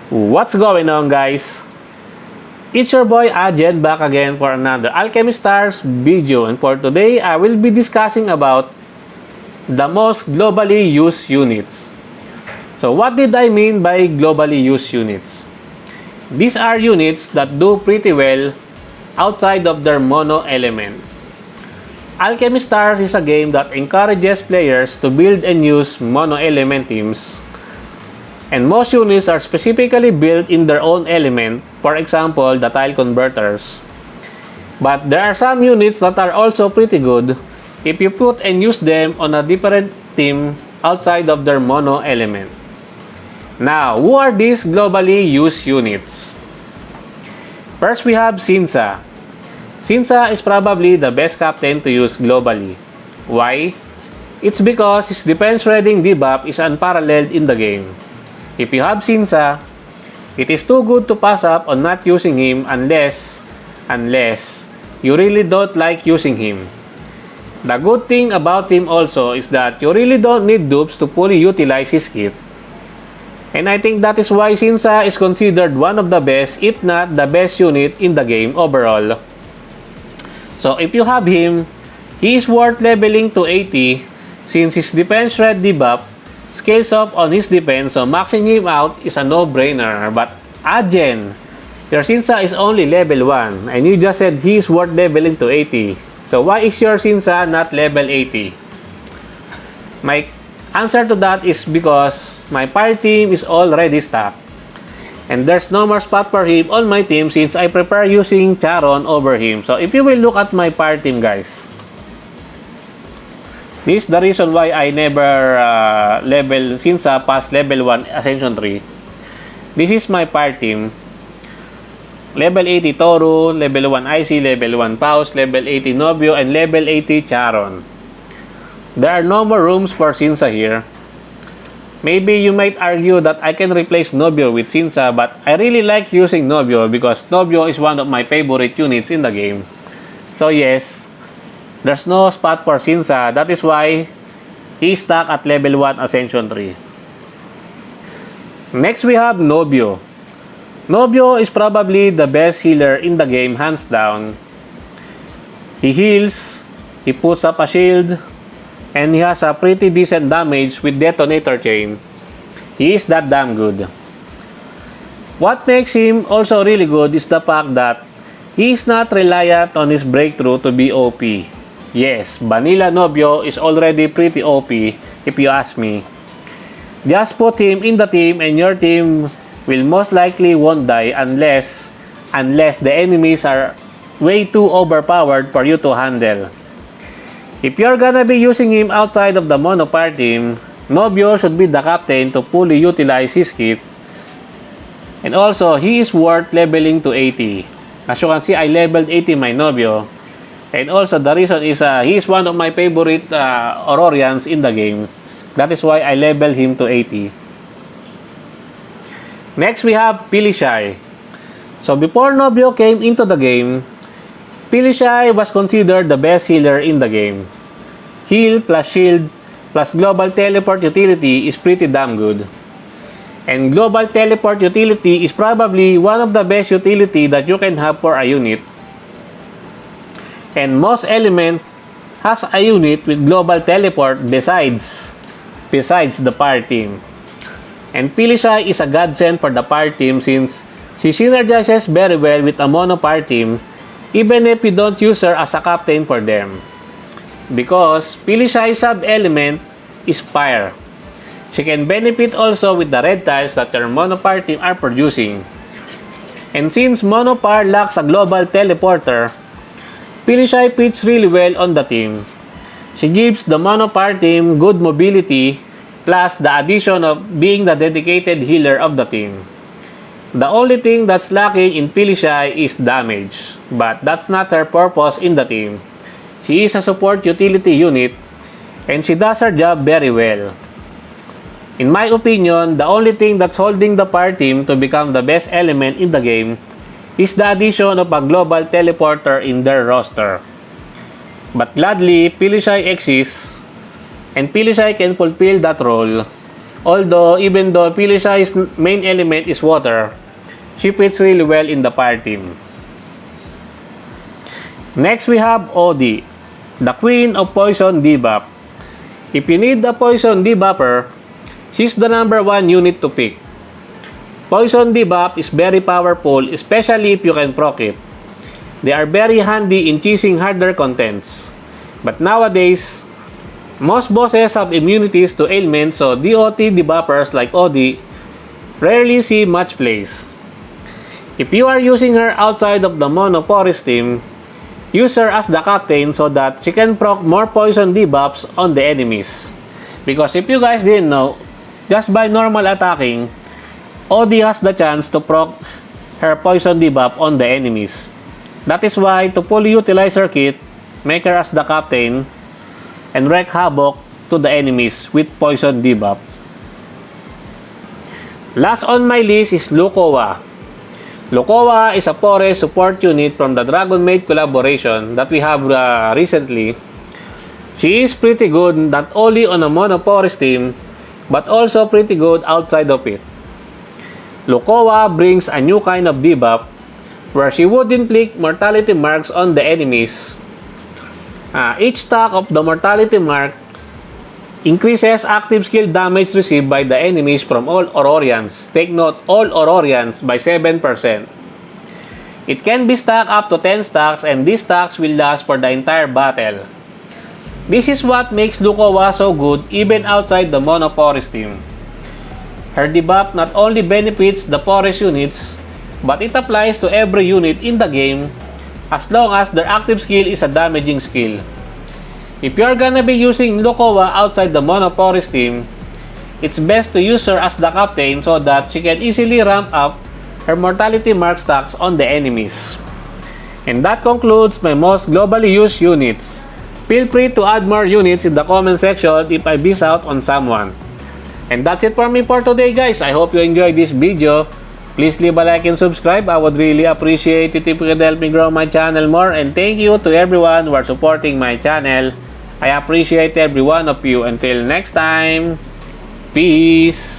What's going on, guys? It's your boy Ajen back again for another Alchemy Stars video, and for today I will be discussing about the most globally used units. So what did I mean by globally used units? These are units that do pretty well outside of their mono element. Alchemy Stars is a game that encourages players to build and use mono element teams. And most units are specifically built in their own element, for example, the tile converters. But there are some units that are also pretty good if you put and use them on a different team outside of their mono element. Now, who are these globally used units? First, we have Sinza. Sinza is probably the best captain to use globally. Why? It's because his defense reading debuff is unparalleled in the game. If you have Sinza, it is too good to pass up on not using him unless you really don't like using him. The good thing about him also is that you really don't need dupes to fully utilize his kit. And I think that is why Sinza is considered one of the best, if not the best unit in the game overall. So if you have him, he is worth leveling to 80 since his defense red debuff scales up on his defense, so maxing him out is a no-brainer. But Ajen, your Sinza is only level 1 and you just said he is worth leveling to 80. So why is your Sinza not level 80? My answer to that is because my fire team is already stacked. And there's no more spot for him on my team since I prefer using Charon over him. So if you will look at my fire team, guys, this is the reason why I never level Sinza past level 1 Ascension 3. This is my fire team. Level 80 Toru, level 1 IC, level 1 Paus, level 80 Nobuo, and level 80 Charon. There are no more rooms for Sinza here. Maybe you might argue that I can replace Nobuo with Sinza, but I really like using Nobuo because Nobuo is one of my favorite units in the game. So yes, there's no spot for Sinza. That is why he's stuck at level 1 Ascension 3. Next we have Nobuo. Nobuo is probably the best healer in the game, hands down. He heals, he puts up a shield, and he has a pretty decent damage with detonator chain. He is that damn good. What makes him also really good is the fact that he is not reliant on his breakthrough to be OP. Yes, vanilla Nobuo is already pretty OP if you ask me. Just put him in the team and your team will most likely won't die unless the enemies are way too overpowered for you to handle. If you're gonna be using him outside of the mono fire team, Nobuo should be the captain to fully utilize his kit. And also, he is worth leveling to 80. As you can see, I leveled 80 my Nobuo. And also, the reason is he is one of my favorite Aurorians in the game. That is why I leveled him to 80. Next, we have Pilisai. So, before Nobuo came into the game, Pilisai was considered the best healer in the game. Heal plus shield plus global teleport utility is pretty damn good. And global teleport utility is probably one of the best utility that you can have for a unit. And most element has a unit with global teleport besides the fire team. And Pilisai is a godsend for the fire team since she synergizes very well with a mono fire team, even if you don't use her as a captain for them. Because Pilisai's sub-element is fire. She can benefit also with the red tiles that your mono fire team are producing. And since mono fire lacks a global teleporter, Pilisai fits really well on the team. She gives the mono fire team good mobility plus the addition of being the dedicated healer of the team. The only thing that's lacking in Pilisai is damage, but that's not her purpose in the team. She is a support utility unit, and she does her job very well. In my opinion, the only thing that's holding the fire team to become the best element in the game is the addition of a global teleporter in their roster. But gladly, Pilisai exists, and Pilisai can fulfill that role Although, even though Pilisai's main element is water, she fits really well in the fire team. Next, we have Odie, the queen of poison debuff. If you need a poison debuffer, she's the number 1 unit to pick. Poison debuff is very powerful, especially if you can proc it. They are very handy in chasing harder contents. But nowadays, most bosses have immunities to ailments, so DOT debuffers like Odie rarely see much plays. If you are using her outside of the Mono Forest team, use her as the captain so that she can proc more poison debuffs on the enemies. Because if you guys didn't know, just by normal attacking, Odie has the chance to proc her poison debuff on the enemies. That is why to fully utilize her kit, make her as the captain and wreak havoc to the enemies with poison debuff. Last on my list is Lukova. Lukova is a forest support unit from the Dragon Maid collaboration that we have recently. She is pretty good not only on a Mono Forest team, but also pretty good outside of it. Lukova brings a new kind of debuff where she would inflict mortality marks on the enemies. Each stack of the mortality mark increases active skill damage received by the enemies from all Aurorians. Take note, all Aurorians by 7%. It can be stacked up to 10 stacks, and these stacks will last for the entire battle. This is what makes Lukova so good even outside the Mono Forest team. Her debuff not only benefits the forest units, but it applies to every unit in the game as long as their active skill is a damaging skill. If you're gonna be using Lukova outside the Mono Forest team, it's best to use her as the captain so that she can easily ramp up her mortality mark stacks on the enemies. And that concludes my most globally used units. Feel free to add more units in the comment section if I miss out on someone. And that's it for me for today, guys. I hope you enjoyed this video. Please leave a like and subscribe. I would really appreciate it if you could help me grow my channel more. And thank you to everyone who are supporting my channel. I appreciate every one of you. Until next time, peace.